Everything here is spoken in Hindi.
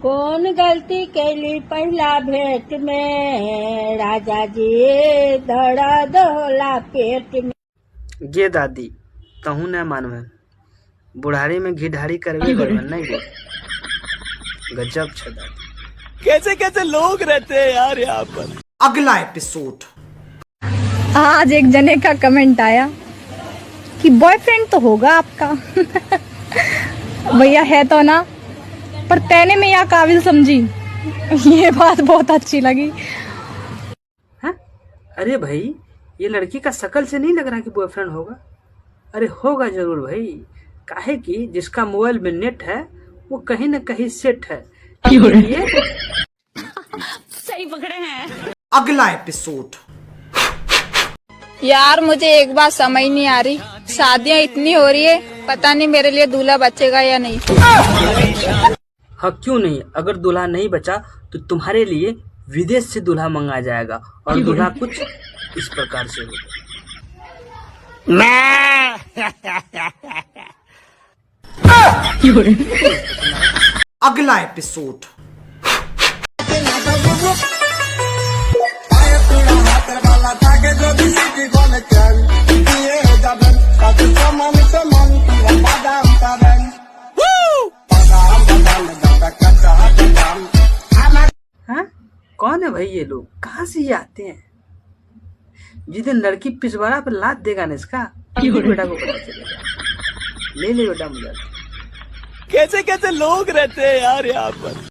कौन गलती कैली पहला भेंट में, राजा जी दर्द होला पेट में। गे दादी तहू न मानवन, बुढ़ारी में घिढारी करवे करवन नहीं गे। गजब छ दादी। कैसे कैसे लोग रहते हैं यार यहाँ पर। अगला एपिसोड। आज एक जने का कमेंट आया कि बॉयफ्रेंड तो होगा आपका भैया है तो ना, पर तैने में या काबिल समझी। ये बात बहुत अच्छी लगी। हैं? अरे भाई ये लड़की का शकल से नहीं लग रहा कि बॉयफ्रेंड होगा। अरे होगा जरूर भाई, काहे कि जिसका मोबाइल में नेट है वो कहीं न कहीं सेट है। ये सही पकड़े हैं। अगला एपिसोड। यार मुझे एक बात समझ नहीं आ रही, शादियां इतनी हो रही है, पता नहीं मेरे लिए दूल्हा बचेगा या नहीं। हाँ क्यों नहीं, अगर दूल्हा नहीं बचा तो तुम्हारे लिए विदेश से दूल्हा मंगा जाएगा और दूल्हा कुछ इस प्रकार से होगा। अगला एपिसोड। हाँ कौन है भाई ये लोग, कहाँ से ये आते हैं? जिस दिन लड़की पिछवाड़ा पे लात देगा ना इसका, बेटा को पता चलेगा। ले ले बेटा मुझे। कैसे कैसे लोग रहते हैं यार यहाँ पर।